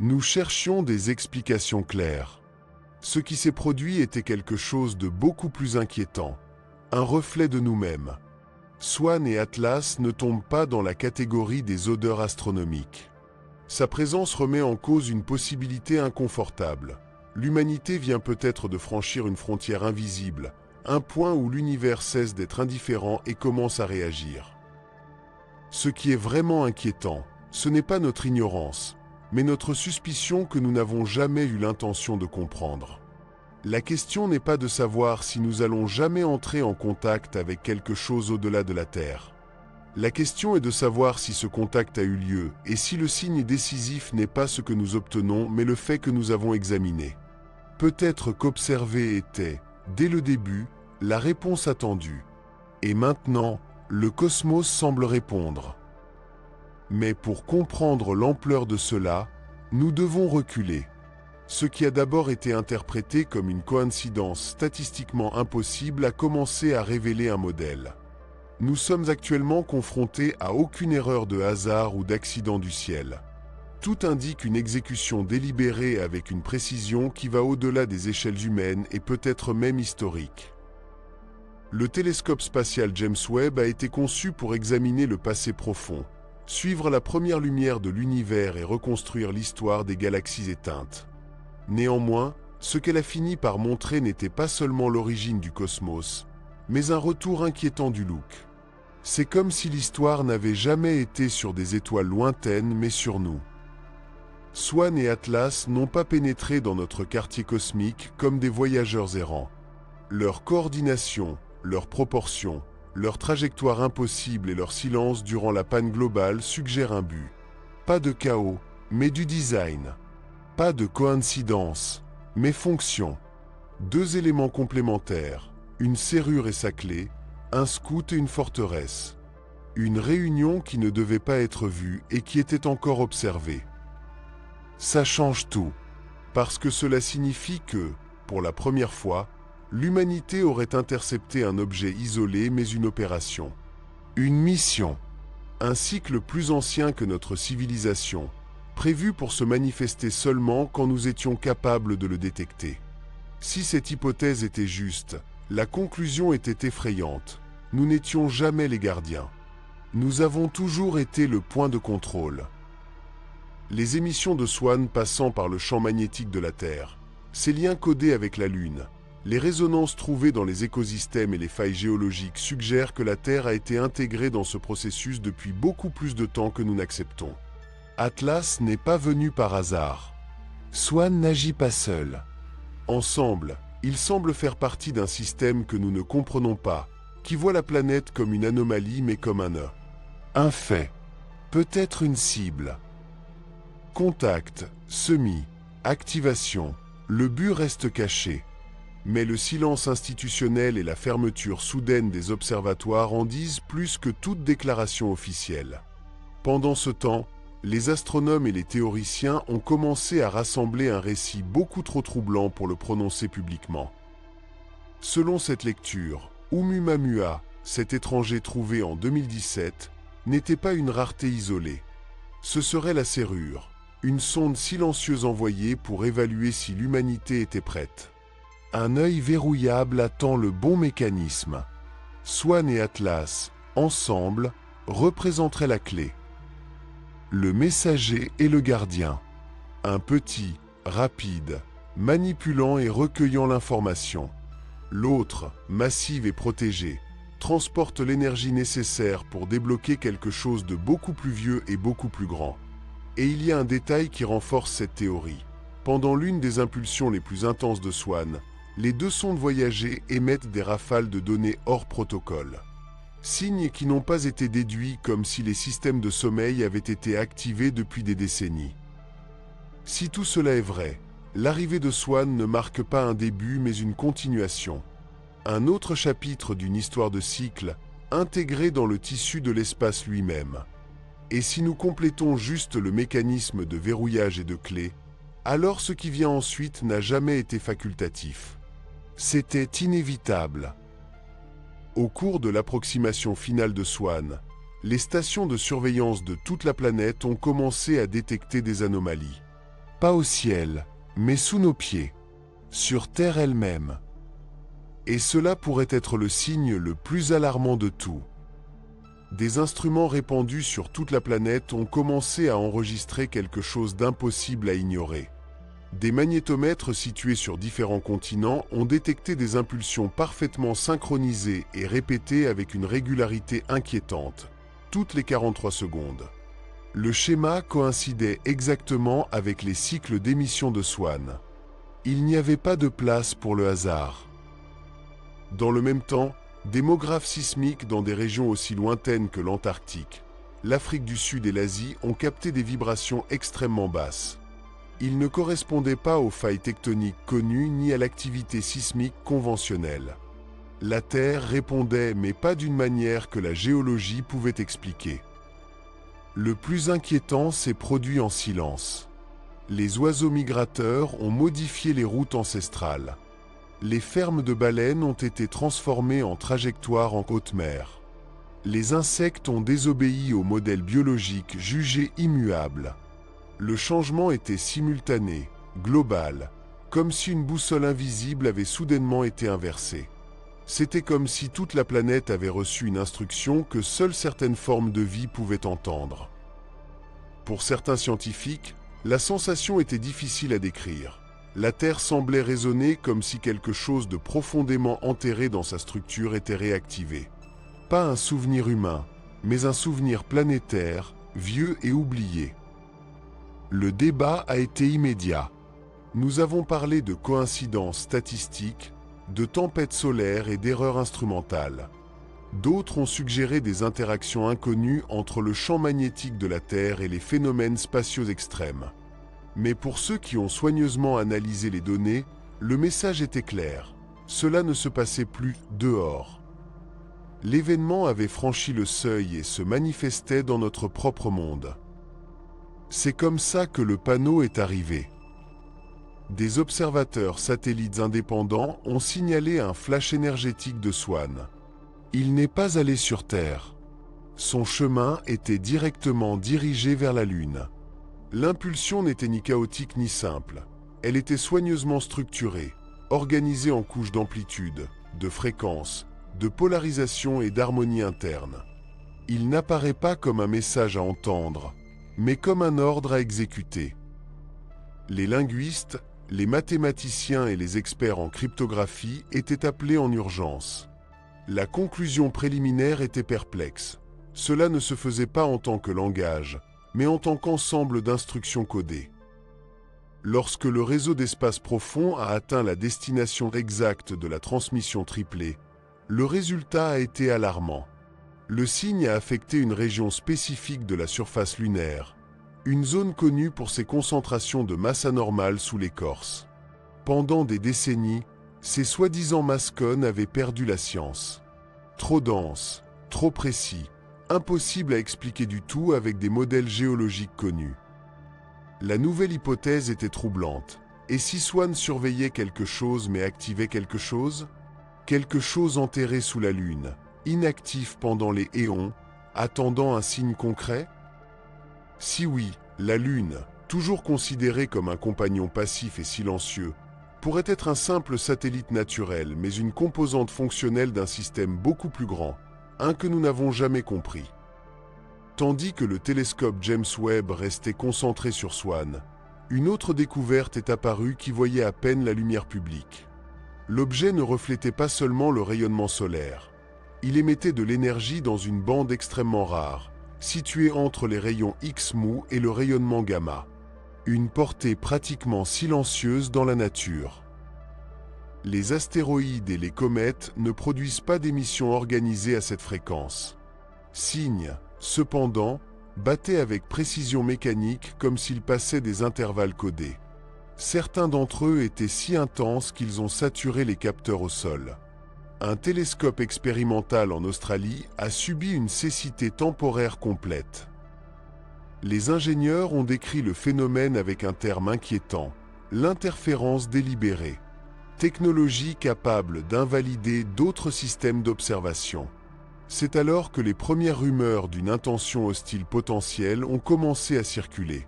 Nous cherchions des explications claires. Ce qui s'est produit était quelque chose de beaucoup plus inquiétant, un reflet de nous-mêmes. Swann et Atlas ne tombent pas dans la catégorie des odeurs astronomiques. Sa présence remet en cause une possibilité inconfortable. L'humanité vient peut-être de franchir une frontière invisible, un point où l'univers cesse d'être indifférent et commence à réagir. Ce qui est vraiment inquiétant, ce n'est pas notre ignorance, mais notre suspicion que nous n'avons jamais eu l'intention de comprendre. La question n'est pas de savoir si nous allons jamais entrer en contact avec quelque chose au-delà de la Terre. La question est de savoir si ce contact a eu lieu et si le signe décisif n'est pas ce que nous obtenons mais le fait que nous avons examiné. Peut-être qu'observer était, dès le début, la réponse attendue. Et maintenant, le cosmos semble répondre. Mais pour comprendre l'ampleur de cela, nous devons reculer. Ce qui a d'abord été interprété comme une coïncidence statistiquement impossible a commencé à révéler un modèle. Nous sommes actuellement confrontés à aucune erreur de hasard ou d'accident du ciel. Tout indique une exécution délibérée avec une précision qui va au-delà des échelles humaines et peut-être même historique. Le télescope spatial James Webb a été conçu pour examiner le passé profond, suivre la première lumière de l'univers et reconstruire l'histoire des galaxies éteintes. Néanmoins, ce qu'elle a fini par montrer n'était pas seulement l'origine du cosmos, mais un retour inquiétant du look. C'est comme si l'histoire n'avait jamais été sur des étoiles lointaines, mais sur nous. Swann et Atlas n'ont pas pénétré dans notre quartier cosmique comme des voyageurs errants. Leur coordination, leur proportion, leur trajectoire impossible et leur silence durant la panne globale suggèrent un but. Pas de chaos, mais du design. Pas de coïncidence, mais fonction. Deux éléments complémentaires, une serrure et sa clé, un scout et une forteresse. Une réunion qui ne devait pas être vue et qui était encore observée. Ça change tout, parce que cela signifie que, pour la première fois, l'humanité aurait intercepté un objet isolé mais une opération. Une mission. Un cycle plus ancien que notre civilisation, prévu pour se manifester seulement quand nous étions capables de le détecter. Si cette hypothèse était juste, la conclusion était effrayante. Nous n'étions jamais les gardiens. Nous avons toujours été le point de contrôle. Les émissions de Swann passant par le champ magnétique de la Terre, ses liens codés avec la Lune, les résonances trouvées dans les écosystèmes et les failles géologiques suggèrent que la Terre a été intégrée dans ce processus depuis beaucoup plus de temps que nous n'acceptons. Atlas n'est pas venu par hasard. Swann n'agit pas seul. Ensemble, ils semblent faire partie d'un système que nous ne comprenons pas, qui voit la planète comme une anomalie mais comme un fait. Peut-être une cible. Contact, semis, activation, le but reste caché. Mais le silence institutionnel et la fermeture soudaine des observatoires en disent plus que toute déclaration officielle. Pendant ce temps, les astronomes et les théoriciens ont commencé à rassembler un récit beaucoup trop troublant pour le prononcer publiquement. Selon cette lecture, Oumuamua, cet étranger trouvé en 2017, n'était pas une rareté isolée. Ce serait la serrure, une sonde silencieuse envoyée pour évaluer si l'humanité était prête. Un œil verrouillable attend le bon mécanisme. Swann et Atlas, ensemble, représenteraient la clé. Le messager et le gardien. Un petit, rapide, manipulant et recueillant l'information. L'autre, massive et protégée, transporte l'énergie nécessaire pour débloquer quelque chose de beaucoup plus vieux et beaucoup plus grand. Et il y a un détail qui renforce cette théorie. Pendant l'une des impulsions les plus intenses de Swann, les deux sondes voyagées émettent des rafales de données hors protocole. Signes qui n'ont pas été déduits comme si les systèmes de sommeil avaient été activés depuis des décennies. Si tout cela est vrai, l'arrivée de Swann ne marque pas un début mais une continuation. Un autre chapitre d'une histoire de cycle, intégré dans le tissu de l'espace lui-même. Et si nous complétons juste le mécanisme de verrouillage et de clé, alors ce qui vient ensuite n'a jamais été facultatif. C'était inévitable. Au cours de l'approximation finale de Swann, les stations de surveillance de toute la planète ont commencé à détecter des anomalies. Pas au ciel, mais sous nos pieds, sur Terre elle-même. Et cela pourrait être le signe le plus alarmant de tout. Des instruments répandus sur toute la planète ont commencé à enregistrer quelque chose d'impossible à ignorer. Des magnétomètres situés sur différents continents ont détecté des impulsions parfaitement synchronisées et répétées avec une régularité inquiétante, toutes les 43 secondes. Le schéma coïncidait exactement avec les cycles d'émission de Swann. Il n'y avait pas de place pour le hasard. Dans le même temps, démographes sismiques dans des régions aussi lointaines que l'Antarctique, l'Afrique du Sud et l'Asie ont capté des vibrations extrêmement basses. Ils ne correspondaient pas aux failles tectoniques connues ni à l'activité sismique conventionnelle. La Terre répondait, mais pas d'une manière que la géologie pouvait expliquer. Le plus inquiétant s'est produit en silence. Les oiseaux migrateurs ont modifié les routes ancestrales. Les fermes de baleines ont été transformées en trajectoires en haute mer. Les insectes ont désobéi au modèle biologique jugé immuable. Le changement était simultané, global, comme si une boussole invisible avait soudainement été inversée. C'était comme si toute la planète avait reçu une instruction que seules certaines formes de vie pouvaient entendre. Pour certains scientifiques, la sensation était difficile à décrire. La Terre semblait résonner comme si quelque chose de profondément enterré dans sa structure était réactivé. Pas un souvenir humain, mais un souvenir planétaire, vieux et oublié. Le débat a été immédiat. Nous avons parlé de coïncidences statistiques, de tempêtes solaires et d'erreurs instrumentales. D'autres ont suggéré des interactions inconnues entre le champ magnétique de la Terre et les phénomènes spatiaux extrêmes. Mais pour ceux qui ont soigneusement analysé les données, le message était clair. Cela ne se passait plus dehors. L'événement avait franchi le seuil et se manifestait dans notre propre monde. C'est comme ça que le panneau est arrivé. Des observateurs satellites indépendants ont signalé un flash énergétique de Swann. Il n'est pas allé sur Terre. Son chemin était directement dirigé vers la Lune. L'impulsion n'était ni chaotique ni simple. Elle était soigneusement structurée, organisée en couches d'amplitude, de fréquence, de polarisation et d'harmonie interne. Il n'apparaît pas comme un message à entendre, mais comme un ordre à exécuter. Les linguistes, les mathématiciens et les experts en cryptographie étaient appelés en urgence. La conclusion préliminaire était perplexe. Cela ne se faisait pas en tant que langage, mais en tant qu'ensemble d'instructions codées. Lorsque le réseau d'espace profond a atteint la destination exacte de la transmission triplée, le résultat a été alarmant. Le signe a affecté une région spécifique de la surface lunaire, une zone connue pour ses concentrations de masse anormale sous l'écorce. Pendant des décennies, ces soi-disant mascones avaient perdu la science. Trop dense, trop précis, impossible à expliquer du tout avec des modèles géologiques connus. La nouvelle hypothèse était troublante. Et si Swann surveillait quelque chose mais activait quelque chose? Quelque chose enterré sous la Lune, inactif pendant les éons, attendant un signe concret? Si oui, la Lune, toujours considérée comme un compagnon passif et silencieux, pourrait être un simple satellite naturel mais une composante fonctionnelle d'un système beaucoup plus grand, un que nous n'avons jamais compris. Tandis que le télescope James Webb restait concentré sur Swann, une autre découverte est apparue qui voyait à peine la lumière publique. L'objet ne reflétait pas seulement le rayonnement solaire. Il émettait de l'énergie dans une bande extrêmement rare, située entre les rayons X-mou et le rayonnement gamma. Une portée pratiquement silencieuse dans la nature. Les astéroïdes et les comètes ne produisent pas d'émissions organisées à cette fréquence. Signes, cependant, battaient avec précision mécanique comme s'ils passaient des intervalles codés. Certains d'entre eux étaient si intenses qu'ils ont saturé les capteurs au sol. Un télescope expérimental en Australie a subi une cécité temporaire complète. Les ingénieurs ont décrit le phénomène avec un terme inquiétant, l'interférence délibérée. Technologie capable d'invalider d'autres systèmes d'observation. C'est alors que les premières rumeurs d'une intention hostile potentielle ont commencé à circuler.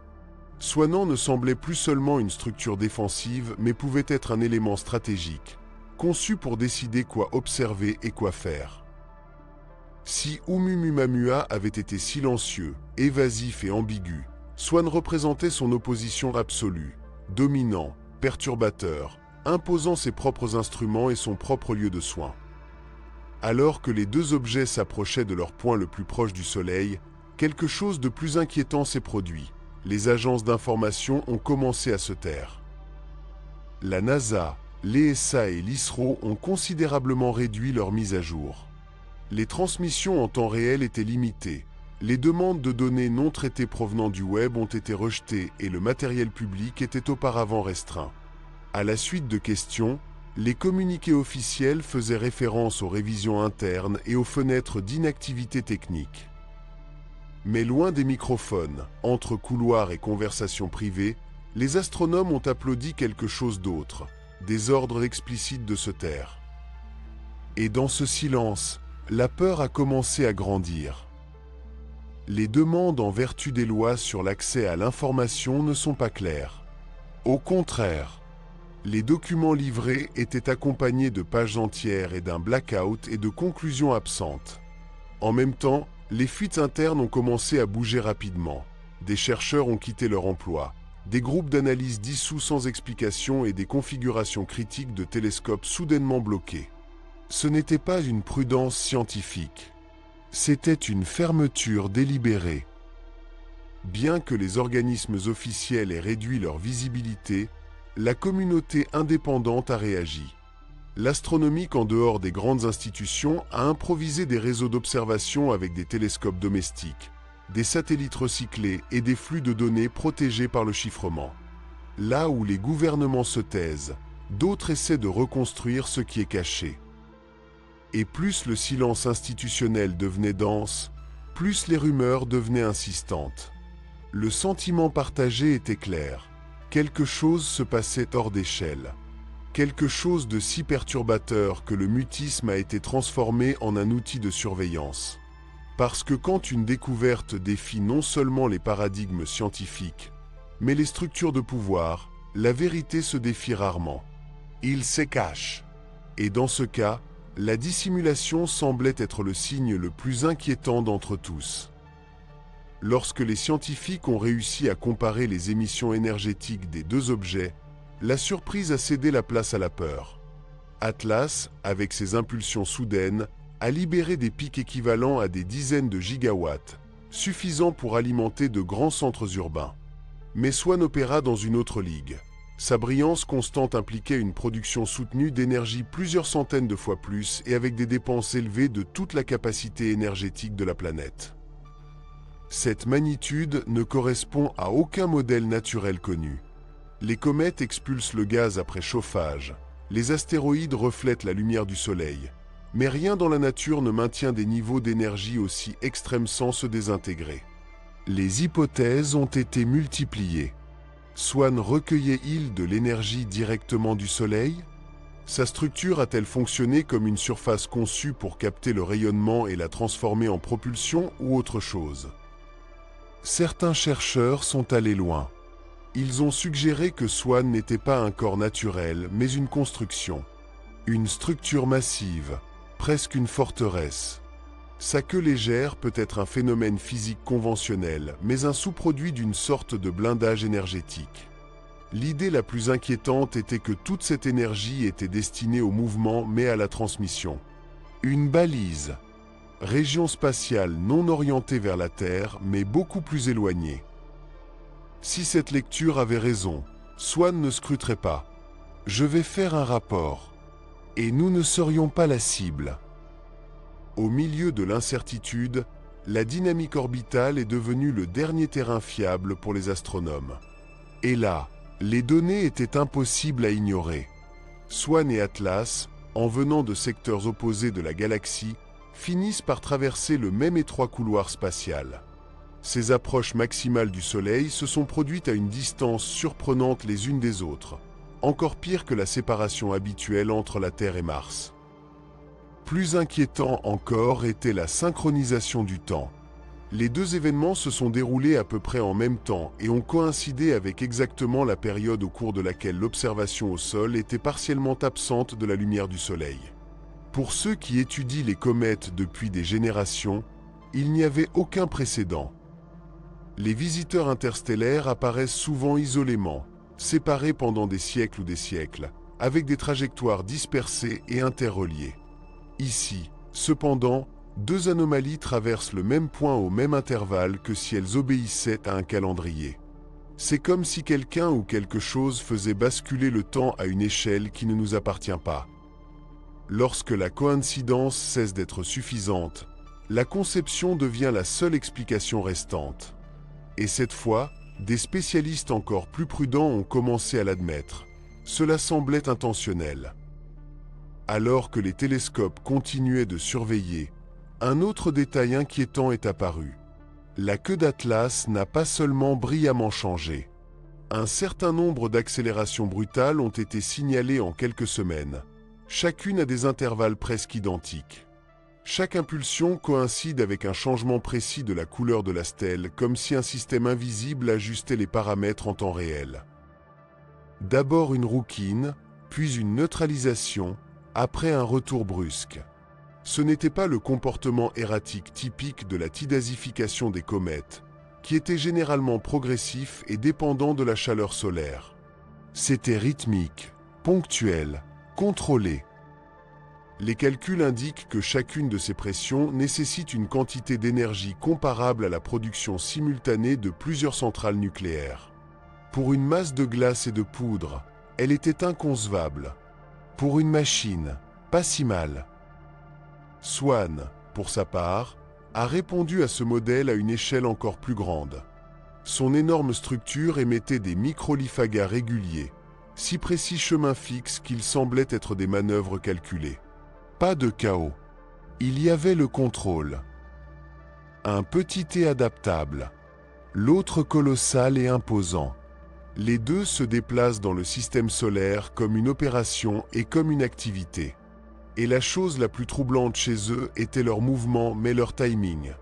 Swann ne semblait plus seulement une structure défensive, mais pouvait être un élément stratégique, conçu pour décider quoi observer et quoi faire. Si Oumuamua avait été silencieux, évasif et ambigu, Swann représentait son opposition absolue, dominant, perturbateur, imposant ses propres instruments et son propre lieu de soin. Alors que les deux objets s'approchaient de leur point le plus proche du Soleil, quelque chose de plus inquiétant s'est produit. Les agences d'information ont commencé à se taire. La NASA, l'ESA et l'ISRO ont considérablement réduit leur mise à jour. Les transmissions en temps réel étaient limitées, les demandes de données non traitées provenant du web ont été rejetées et le matériel public était auparavant restreint. À la suite de questions, les communiqués officiels faisaient référence aux révisions internes et aux fenêtres d'inactivité technique. Mais loin des microphones, entre couloirs et conversations privées, les astronomes ont applaudi quelque chose d'autre, des ordres explicites de se taire. Et dans ce silence, la peur a commencé à grandir. Les demandes en vertu des lois sur l'accès à l'information ne sont pas claires. Au contraire, les documents livrés étaient accompagnés de pages entières et d'un blackout et de conclusions absentes. En même temps, les fuites internes ont commencé à bouger rapidement. Des chercheurs ont quitté leur emploi, des groupes d'analyse dissous sans explication et des configurations critiques de télescopes soudainement bloqués. Ce n'était pas une prudence scientifique. C'était une fermeture délibérée. Bien que les organismes officiels aient réduit leur visibilité, la communauté indépendante a réagi. L'astronomique en dehors des grandes institutions a improvisé des réseaux d'observation avec des télescopes domestiques, des satellites recyclés et des flux de données protégés par le chiffrement. Là où les gouvernements se taisent, d'autres essaient de reconstruire ce qui est caché. Et plus le silence institutionnel devenait dense, plus les rumeurs devenaient insistantes. Le sentiment partagé était clair. Quelque chose se passait hors d'échelle. Quelque chose de si perturbateur que le mutisme a été transformé en un outil de surveillance. Parce que quand une découverte défie non seulement les paradigmes scientifiques, mais les structures de pouvoir, la vérité se défie rarement. Il se cache. Et dans ce cas, la dissimulation semblait être le signe le plus inquiétant d'entre tous. Lorsque les scientifiques ont réussi à comparer les émissions énergétiques des deux objets, la surprise a cédé la place à la peur. Atlas, avec ses impulsions soudaines, a libéré des pics équivalents à des dizaines de gigawatts, suffisants pour alimenter de grands centres urbains. Mais Swann opéra dans une autre ligue. Sa brillance constante impliquait une production soutenue d'énergie plusieurs centaines de fois plus et avec des dépenses élevées de toute la capacité énergétique de la planète. Cette magnitude ne correspond à aucun modèle naturel connu. Les comètes expulsent le gaz après chauffage, les astéroïdes reflètent la lumière du Soleil, mais rien dans la nature ne maintient des niveaux d'énergie aussi extrêmes sans se désintégrer. Les hypothèses ont été multipliées. Swann recueillait-il de l'énergie directement du Soleil? Sa structure a-t-elle fonctionné comme une surface conçue pour capter le rayonnement et la transformer en propulsion ou autre chose? Certains chercheurs sont allés loin. Ils ont suggéré que Swann n'était pas un corps naturel, mais une construction. Une structure massive, presque une forteresse. Sa queue légère peut être un phénomène physique conventionnel, mais un sous-produit d'une sorte de blindage énergétique. L'idée la plus inquiétante était que toute cette énergie était destinée au mouvement mais à la transmission. Une balise. Région spatiale non orientée vers la Terre, mais beaucoup plus éloignée. Si cette lecture avait raison, Swann ne scruterait pas. Je vais faire un rapport. Et nous ne serions pas la cible. Au milieu de l'incertitude, la dynamique orbitale est devenue le dernier terrain fiable pour les astronomes. Et là, les données étaient impossibles à ignorer. Swann et Atlas, en venant de secteurs opposés de la galaxie, finissent par traverser le même étroit couloir spatial. Ces approches maximales du Soleil se sont produites à une distance surprenante les unes des autres, encore pire que la séparation habituelle entre la Terre et Mars. Plus inquiétant encore était la synchronisation du temps. Les deux événements se sont déroulés à peu près en même temps et ont coïncidé avec exactement la période au cours de laquelle l'observation au sol était partiellement absente de la lumière du Soleil. Pour ceux qui étudient les comètes depuis des générations, il n'y avait aucun précédent. Les visiteurs interstellaires apparaissent souvent isolément, séparés pendant des siècles ou des siècles, avec des trajectoires dispersées et interreliées. Ici, cependant, deux anomalies traversent le même point au même intervalle que si elles obéissaient à un calendrier. C'est comme si quelqu'un ou quelque chose faisait basculer le temps à une échelle qui ne nous appartient pas. Lorsque la coïncidence cesse d'être suffisante, la conception devient la seule explication restante. Et cette fois, des spécialistes encore plus prudents ont commencé à l'admettre. Cela semblait intentionnel. Alors que les télescopes continuaient de surveiller, un autre détail inquiétant est apparu. La queue d'Atlas n'a pas seulement brillamment changé. Un certain nombre d'accélérations brutales ont été signalées en quelques semaines, chacune à des intervalles presque identiques. Chaque impulsion coïncide avec un changement précis de la couleur de la stèle, comme si un système invisible ajustait les paramètres en temps réel. D'abord une rouquine, puis une neutralisation, après un retour brusque. Ce n'était pas le comportement erratique typique de la tidasification des comètes, qui était généralement progressif et dépendant de la chaleur solaire. C'était rythmique, ponctuel, contrôlé. Les calculs indiquent que chacune de ces pressions nécessite une quantité d'énergie comparable à la production simultanée de plusieurs centrales nucléaires. Pour une masse de glace et de poudre, elle était inconcevable. Pour une machine, pas si mal. Swann, pour sa part, a répondu à ce modèle à une échelle encore plus grande. Son énorme structure émettait des microlithagas réguliers, si précis chemins fixes qu'ils semblaient être des manœuvres calculées. Pas de chaos. Il y avait le contrôle. Un petit et adaptable. L'autre colossal et imposant. Les deux se déplacent dans le système solaire comme une opération et comme une activité. Et la chose la plus troublante chez eux était leur mouvement, mais leur timing.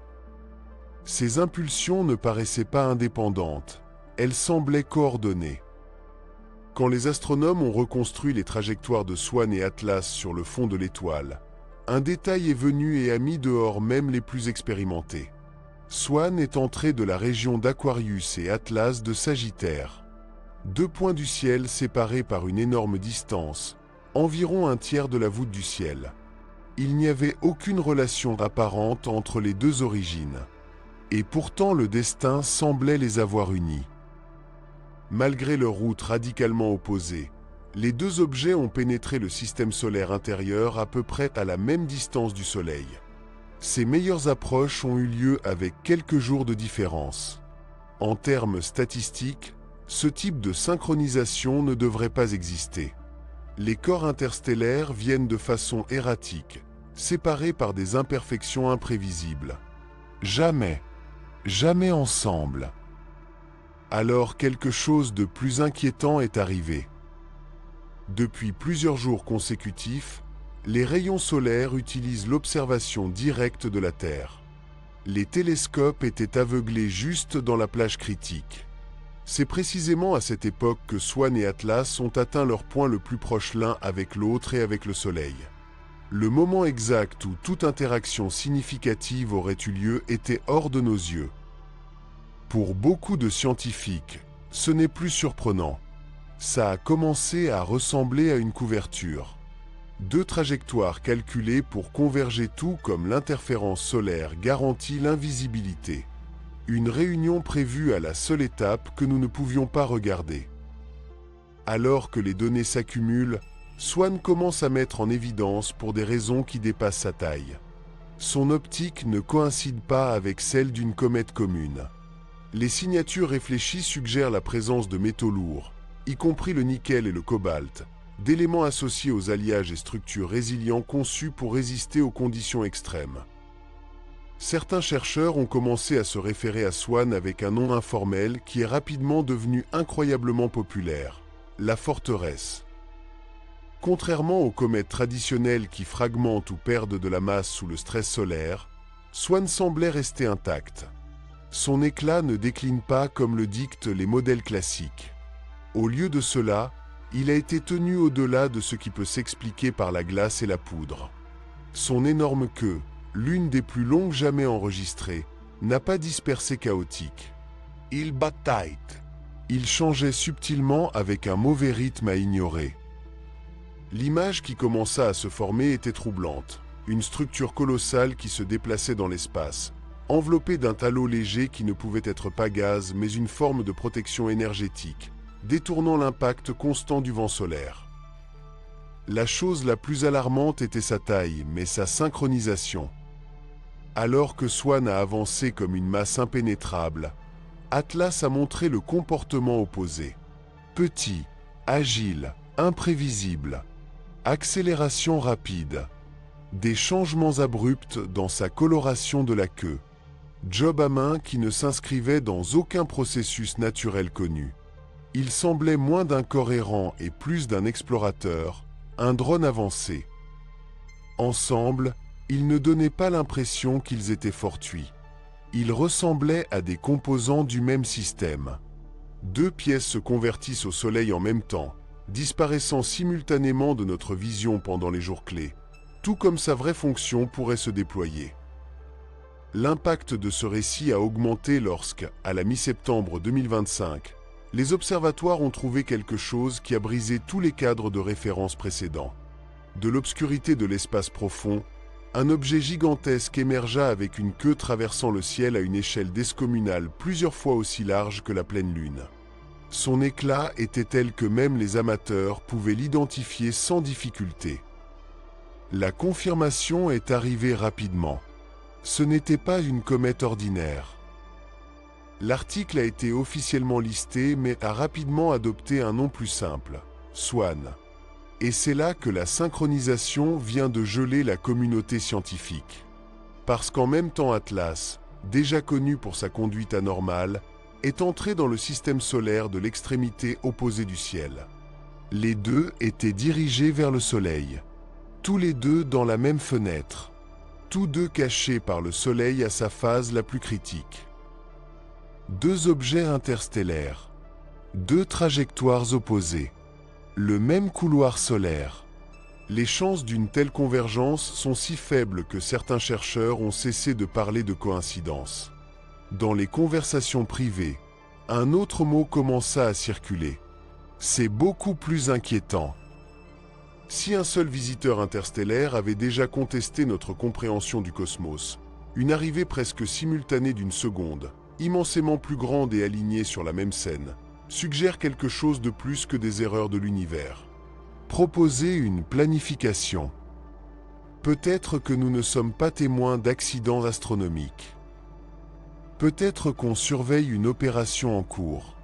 Ces impulsions ne paraissaient pas indépendantes, elles semblaient coordonnées. Quand les astronomes ont reconstruit les trajectoires de Swann et Atlas sur le fond de l'étoile, un détail est venu et a mis dehors même les plus expérimentés. Swann est entré de la région d'Aquarius et Atlas de Sagittaire. Deux points du ciel séparés par une énorme distance, environ un tiers de la voûte du ciel. Il n'y avait aucune relation apparente entre les deux origines. Et pourtant le destin semblait les avoir unis. Malgré leurs routes radicalement opposées, les deux objets ont pénétré le système solaire intérieur à peu près à la même distance du Soleil. Ces meilleures approches ont eu lieu avec quelques jours de différence. En termes statistiques, ce type de synchronisation ne devrait pas exister. Les corps interstellaires viennent de façon erratique, séparés par des imperfections imprévisibles. Jamais ensemble. Alors quelque chose de plus inquiétant est arrivé. Depuis plusieurs jours consécutifs, les rayons solaires utilisent l'observation directe de la Terre. Les télescopes étaient aveuglés juste dans la plage critique. C'est précisément à cette époque que Swann et Atlas ont atteint leur point le plus proche l'un avec l'autre et avec le Soleil. Le moment exact où toute interaction significative aurait eu lieu était hors de nos yeux. Pour beaucoup de scientifiques, ce n'est plus surprenant. Ça a commencé à ressembler à une couverture. Deux trajectoires calculées pour converger tout comme l'interférence solaire garantit l'invisibilité. Une réunion prévue à la seule étape que nous ne pouvions pas regarder. Alors que les données s'accumulent, Swann commence à mettre en évidence pour des raisons qui dépassent sa taille. Son optique ne coïncide pas avec celle d'une comète commune. Les signatures réfléchies suggèrent la présence de métaux lourds, y compris le nickel et le cobalt, d'éléments associés aux alliages et structures résilients conçus pour résister aux conditions extrêmes. Certains chercheurs ont commencé à se référer à Swann avec un nom informel qui est rapidement devenu incroyablement populaire, la forteresse. Contrairement aux comètes traditionnelles qui fragmentent ou perdent de la masse sous le stress solaire, Swann semblait rester intacte. Son éclat ne décline pas comme le dictent les modèles classiques. Au lieu de cela, il a été tenu au-delà de ce qui peut s'expliquer par la glace et la poudre. Son énorme queue, l'une des plus longues jamais enregistrées, n'a pas dispersé chaotique. Il bataille. Il changeait subtilement avec un mauvais rythme à ignorer. L'image qui commença à se former était troublante. Une structure colossale qui se déplaçait dans l'espace, enveloppée d'un talot léger qui ne pouvait être pas gaz mais une forme de protection énergétique, détournant l'impact constant du vent solaire. La chose la plus alarmante était sa taille, mais sa synchronisation. Alors que Swann a avancé comme une masse impénétrable, Atlas a montré le comportement opposé. Petit, agile, imprévisible, accélération rapide, des changements abrupts dans sa coloration de la queue, job à main qui ne s'inscrivait dans aucun processus naturel connu. Il semblait moins d'un corps errant et plus d'un explorateur, un drone avancé. Ensemble, ils ne donnaient pas l'impression qu'ils étaient fortuits. Ils ressemblaient à des composants du même système. Deux pièces se convertissent au soleil en même temps, disparaissant simultanément de notre vision pendant les jours clés, tout comme sa vraie fonction pourrait se déployer. L'impact de ce récit a augmenté lorsque, à la mi-septembre 2025, les observatoires ont trouvé quelque chose qui a brisé tous les cadres de référence précédents. De l'obscurité de l'espace profond, un objet gigantesque émergea avec une queue traversant le ciel à une échelle descomunale plusieurs fois aussi large que la pleine lune. Son éclat était tel que même les amateurs pouvaient l'identifier sans difficulté. La confirmation est arrivée rapidement. Ce n'était pas une comète ordinaire. L'article a été officiellement listé mais a rapidement adopté un nom plus simple, Swann. Et c'est là que la synchronisation vient de geler la communauté scientifique. Parce qu'en même temps Atlas, déjà connu pour sa conduite anormale, est entré dans le système solaire de l'extrémité opposée du ciel. Les deux étaient dirigés vers le Soleil, tous les deux dans la même fenêtre, tous deux cachés par le Soleil à sa phase la plus critique. Deux objets interstellaires, deux trajectoires opposées, le même couloir solaire. Les chances d'une telle convergence sont si faibles que certains chercheurs ont cessé de parler de coïncidence. Dans les conversations privées, un autre mot commença à circuler. C'est beaucoup plus inquiétant. Si un seul visiteur interstellaire avait déjà contesté notre compréhension du cosmos, une arrivée presque simultanée d'une seconde, immensément plus grande et alignée sur la même scène, suggère quelque chose de plus que des erreurs de l'univers. Proposer une planification. Peut-être que nous ne sommes pas témoins d'accidents astronomiques. Peut-être qu'on surveille une opération en cours.